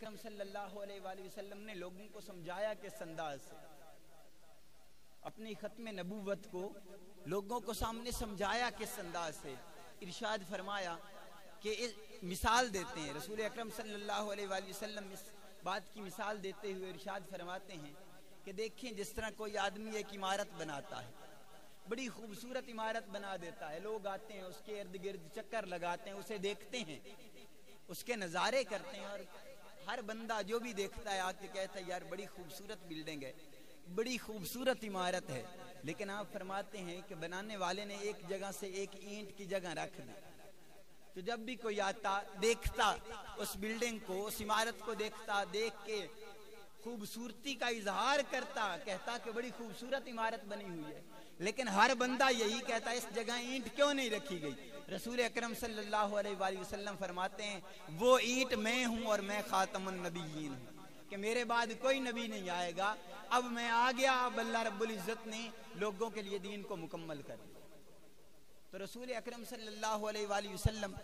اکرم صلی اللہ علیہ وآلہ وسلم نے لوگوں کو سمجھایا کس انداز سے، اپنی ختم نبوت کو لوگوں کو سامنے سمجھایا کس انداز سے. ارشاد فرمایا کہ مثال دیتے ہیں رسول اکرم صلی اللہ علیہ وآلہ وسلم اس بات کی مثال دیتے ہوئے ارشاد فرماتے ہیں کہ دیکھیں جس طرح کوئی آدمی ایک عمارت بناتا ہے، بڑی خوبصورت عمارت بنا دیتا ہے، لوگ آتے ہیں اس کے ارد گرد چکر لگاتے ہیں، اسے دیکھتے ہیں، اس کے نظارے کرتے ہیں، اور ہر بندہ جو بھی دیکھتا ہے آ کے کہتا ہے یار بڑی خوبصورت بلڈنگ ہے، بڑی خوبصورت عمارت ہے. لیکن آپ فرماتے ہیں کہ بنانے والے نے ایک جگہ سے ایک اینٹ کی جگہ رکھ دی، تو جب بھی کوئی آتا دیکھتا اس بلڈنگ کو، اس عمارت کو دیکھتا، دیکھ کے خوبصورتی کا اظہار کرتا، کہتا کہ بڑی خوبصورت عمارت بنی ہوئی ہے. لیکن ہر بندہ یہی کہتا اس جگہ اینٹ کیوں نہیں رکھی گئی. رسول اکرم صلی اللہ علیہ وآلہ وسلم فرماتے ہیں وہ اینٹ میں ہوں اور میں خاتم النبیین ہوں، کہ میرے بعد کوئی نبی نہیں آئے گا، اب میں آ گیا، اب اللہ رب العزت نے لوگوں کے لیے دین کو مکمل کر دیا. تو رسول اکرم صلی اللہ علیہ وآلہ وسلم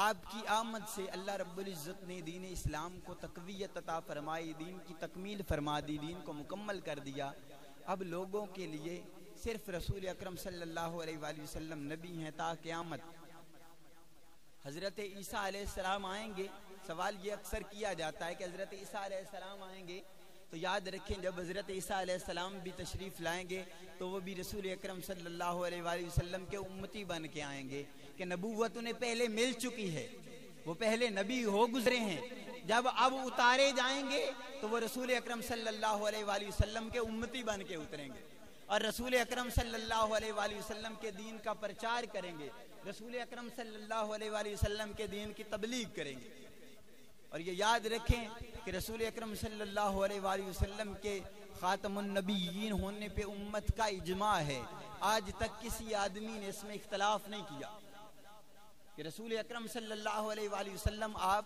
آپ کی آمد سے اللہ رب العزت نے دین اسلام کو تقویت عطا فرمائی، دین کی تکمیل فرما دی، دین کو مکمل کر دیا. اب لوگوں کے لیے صرف رسول اکرم صلی اللہ علیہ وآلہ وسلم نبی ہیں تا قیامت. حضرت عیسیٰ علیہ السلام آئیں گے، سوال یہ اکثر کیا جاتا ہے کہ حضرت عیسیٰ علیہ السلام آئیں گے، تو یاد رکھیں جب حضرت عیسیٰ علیہ السلام بھی تشریف لائیں گے تو وہ بھی رسول اکرم صلی اللہ علیہ وآلہ وسلم کے امتی بن کے آئیں گے، کہ نبوت انہیں پہلے مل چکی ہے، وہ پہلے نبی ہو گزرے ہیں. جب اب اتارے جائیں گے تو وہ رسول اکرم صلی اللہ علیہ وآلہ وسلم کے امتی بن کے اتریں گے، اور رسول اکرم صلی اللہ علیہ وآلہ وسلم کے دین کا پرچار کریں گے، رسول اکرم صلی اللہ علیہ وآلہ وسلم کے دین کی تبلیغ کریں گے. اور یہ یاد رکھیں کہ رسول اکرم صلی اللہ علیہ وآلہ وسلم کے خاتم النبیین ہونے پہ امت کا اجماع ہے. آج تک کسی آدمی نے اس میں اختلاف نہیں کیا کہ رسول اکرم صلی اللہ علیہ وآلہ وسلم آپ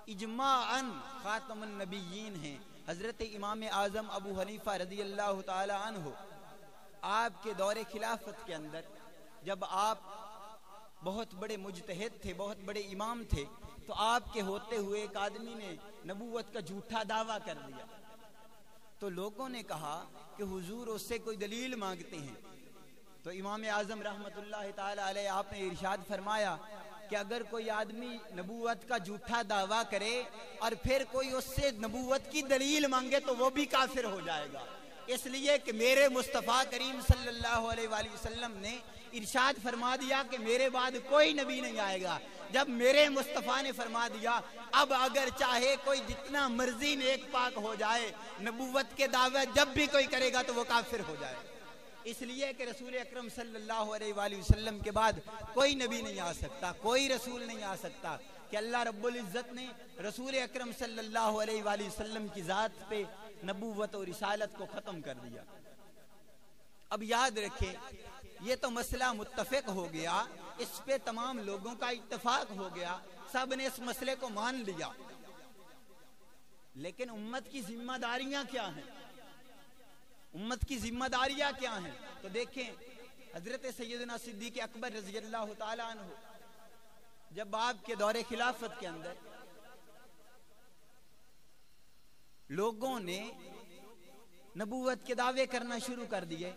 اجماعاً خاتم النبیین ہیں. حضرت امام اعظم ابو حنیفہ رضی اللہ تعالی عنہ آپ کے دور خلافت کے اندر جب آپ بہت بڑے مجتہد تھے، بہت بڑے امام تھے، تو آپ کے ہوتے ہوئے ایک آدمی نے نبوت کا جھوٹا دعویٰ کر دیا. تو لوگوں نے کہا کہ حضور اس سے کوئی دلیل مانگتے ہیں. تو امام اعظم رحمت اللہ تعالی علیہ آپ نے ارشاد فرمایا کہ اگر کوئی آدمی نبوت کا جھوٹا دعویٰ کرے اور پھر کوئی اس سے نبوت کی دلیل مانگے تو وہ بھی کافر ہو جائے گا، اس لیے کہ میرے مصطفیٰ کریم صلی اللہ علیہ وآلہ وسلم نے ارشاد فرما دیا کہ میرے بعد کوئی نبی نہیں آئے گا. جب میرے مصطفیٰ نے فرما دیا، اب اگر چاہے کوئی جتنا مرضی نیک پاک ہو جائے، نبوت کے دعوے جب بھی کوئی کرے گا تو وہ کافر ہو جائے. اس لیے کہ رسول اکرم صلی اللہ علیہ وآلہ وسلم کے بعد کوئی نبی نہیں آ سکتا، کوئی رسول نہیں آ سکتا، کہ اللہ رب العزت نے رسول اکرم صلی اللہ علیہ وآلہ وسلم کی ذات پہ نبوت اور رسالت کو ختم کر دیا. اب یاد رکھیں یہ تو مسئلہ متفق ہو گیا، اس پہ تمام لوگوں کا اتفاق ہو گیا، سب نے اس مسئلے کو مان لیا. لیکن امت کی ذمہ داریاں کیا ہیں؟ امت کی ذمہ داریاں کیا ہیں؟ تو دیکھیں حضرت سیدنا صدیق اکبر رضی اللہ تعالی عنہ جب آپ کے دور خلافت کے اندر لوگوں نے نبوت کے دعوے کرنا شروع کر دیے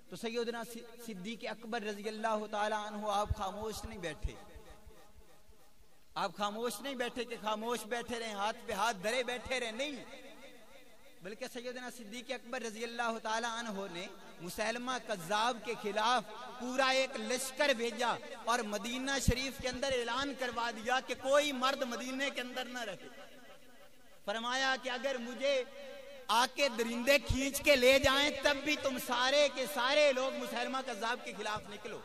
تو سیدنا صدیق اکبر رضی اللہ تعالی عنہ آپ خاموش نہیں بیٹھے. آپ خاموش نہیں بیٹھے کہ خاموش بیٹھے رہے، ہاتھ پہ ہاتھ دھرے بیٹھے رہے، نہیں، بلکہ سیدنا صدیق اکبر رضی اللہ تعالی عنہ نے مسیلمہ کذاب کے خلاف پورا ایک لشکر بھیجا اور مدینہ شریف کے اندر اعلان کروا دیا کہ کوئی مرد مدینے کے اندر نہ رہے. فرمایا کہ اگر مجھے آ کے درندے کھینچ کے لے جائیں تب بھی تم سارے کے سارے لوگ مسیلمہ کذاب کے خلاف نکلو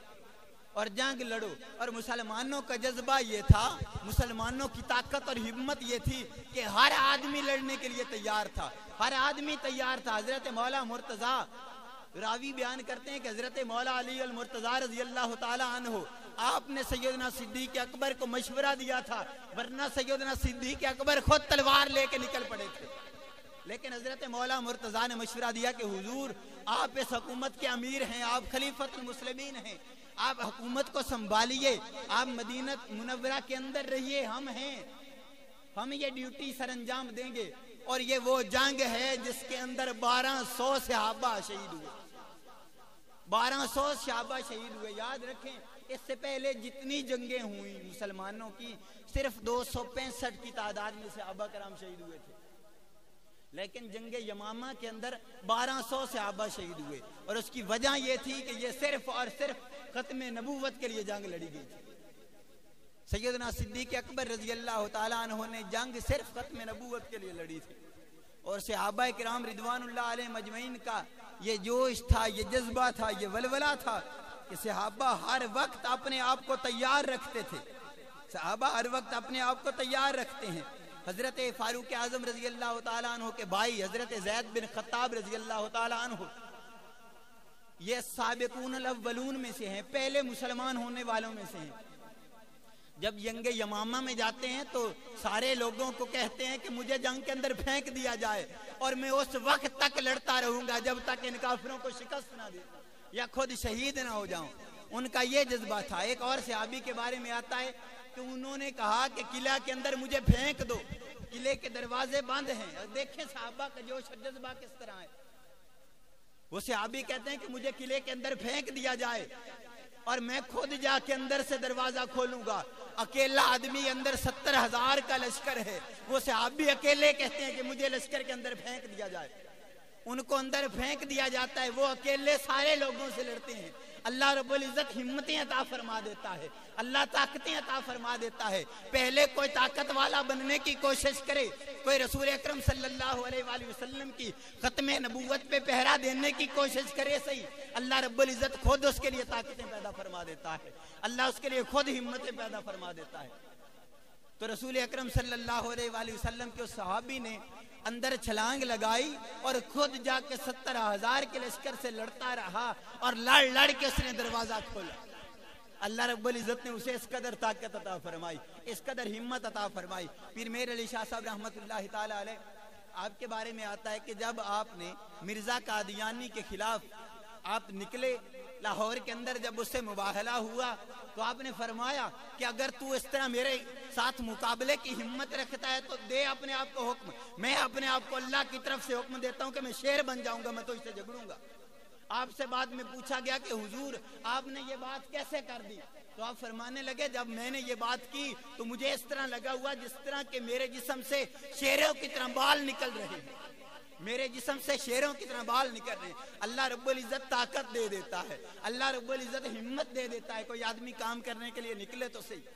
اور جنگ لڑو. اور مسلمانوں کا جذبہ یہ تھا، مسلمانوں کی طاقت اور ہمت یہ تھی کہ ہر آدمی لڑنے کے لیے تیار تھا، ہر آدمی تیار تھا. حضرت مولا مرتضیٰ راوی بیان کرتے ہیں کہ حضرت مولا علی المرتضیٰ رضی اللہ تعالی عنہ آپ نے سیدنا صدیق اکبر کو مشورہ دیا تھا، ورنہ سیدنا صدیق اکبر خود تلوار لے کے نکل پڑے تھے. لیکن حضرت مولا مرتضیٰ نے مشورہ دیا کہ حضور آپ اس حکومت کے امیر ہیں، آپ خلیفۃ المسلمین ہیں، آپ حکومت کو سنبھالیے، آپ مدینہ منورہ کے اندر رہیے، ہم ہیں. ہم یہ ڈیوٹی سر انجام دیں گے، اور یہ وہ جنگ ہے جس کے اندر 1200 صحابہ شہید ہوئے، 1200 صحابہ شہید ہوئے۔ یاد رکھیں اس سے پہلے جتنی جنگیں ہوئی مسلمانوں کی، صرف 265 کی تعداد میں صحابہ کرام شہید ہوئے تھے، لیکن جنگ یمامہ کے اندر 1200 صحابہ شہید ہوئے، اور اس کی وجہ یہ تھی کہ یہ صرف اور صرف ختم نبوت کے لیے جنگ لڑی گئی تھی۔ سیدنا صدیق اکبر رضی اللہ تعالیٰ عنہ نے جنگ صرف ختم نبوت کے لیے لڑی تھی، اور صحابہ کرام رضوان اللہ علیہ مجمعین کا یہ جوش تھا، یہ جذبہ تھا، یہ ولولہ تھا کہ صحابہ ہر وقت اپنے آپ کو تیار رکھتے تھے، صحابہ ہر وقت اپنے آپ کو تیار رکھتے ہیں۔ حضرت فاروق اعظم رضی اللہ تعالیٰ عنہ کے بھائی حضرت زید بن خطاب رضی اللہ تعالیٰ عنہ، یہ سابقون الاولون میں سے ہیں، پہلے مسلمان ہونے والوں میں سے ہیں۔ جب جنگ یمامہ میں جاتے ہیں تو سارے لوگوں کو کہتے ہیں کہ مجھے جنگ کے اندر پھینک دیا جائے، اور میں اس وقت تک لڑتا رہوں گا جب تک ان کافروں کو شکست نہ دے یا خود شہید نہ ہو جاؤں۔ ان کا یہ جذبہ تھا۔ ایک اور صحابی کے بارے میں آتا ہے کہ انہوں نے کہا کہ قلعہ کے اندر مجھے پھینک دو، قلعے کے دروازے بند ہیں۔ دیکھیں صحابہ کا جوش اور جذبہ کس طرح ہے۔ وہ صحابی کہتے ہیں کہ مجھے قلعے کے اندر پھینک دیا جائے اور میں خود جا کے اندر سے دروازہ کھولوں گا۔ اکیلا آدمی اندر 70,000 کا لشکر ہے، وہ صحابی اکیلے کہتے ہیں کہ مجھے لشکر کے اندر پھینک دیا جائے۔ ان کو اندر پھینک دیا جاتا ہے، وہ اکیلے سارے لوگوں سے لڑتے ہیں۔ اللہ رب العزت ہمتیں عطا فرما دیتا ہے، اللہ طاقتیں عطا فرما دیتا ہے۔ پہلے کوئی طاقت والا بننے کی کوشش کرے، کوئی رسول اکرم صلی اللہ علیہ وآلہ وسلم کی ختم نبوت پہ پہرا دینے کی کوشش کرے صحیح، اللہ رب العزت خود اس کے لیے طاقتیں پیدا فرما دیتا ہے، اللہ اس کے لیے خود ہمتیں پیدا فرما دیتا ہے۔ تو رسول اکرم صلی اللہ علیہ وآلہ وسلم کے صحابی نے اندر چھلانگ لگائی اور خود جا کے 70,000 کے لشکر سے لڑتا رہا، اور لڑ کے اس نے دروازہ کھولا۔ اللہ رب العزت نے اسے اس قدر طاقت عطا فرمائی، اس قدر ہمت عطا فرمائی۔ پیر میر علی شاہ صاحب رحمت اللہ تعالی علیہ، آپ کے بارے میں آتا ہے کہ جب آپ نے مرزا قادیانی کے خلاف آپ نکلے لاہور کے اندر، جب اس سے مباہلہ ہوا تو آپ نے فرمایا کہ اگر تو اس طرح میرے ساتھ مقابلے کی ہمت رکھتا ہے تو دے اپنے آپ کو حکم، میں اپنے آپ کو اللہ کی طرف سے حکم دیتا ہوں کہ میں شیر بن جاؤں گا، میں تو اس سے جھگڑوں گا۔ آپ سے بعد میں پوچھا گیا کہ حضور آپ نے یہ بات کیسے کر دی؟ تو آپ فرمانے لگے جب میں نے یہ بات کی تو مجھے اس طرح لگا ہوا جس طرح کہ میرے جسم سے شیروں کی طرح بال نکل رہے ہیں، میرے جسم سے شیروں کی طرح بال نکل رہے ہیں۔ اللہ رب العزت طاقت دے دیتا ہے، اللہ رب العزت ہمت دے دیتا ہے۔ کوئی آدمی کام کرنے کے لیے نکلے تو صحیح۔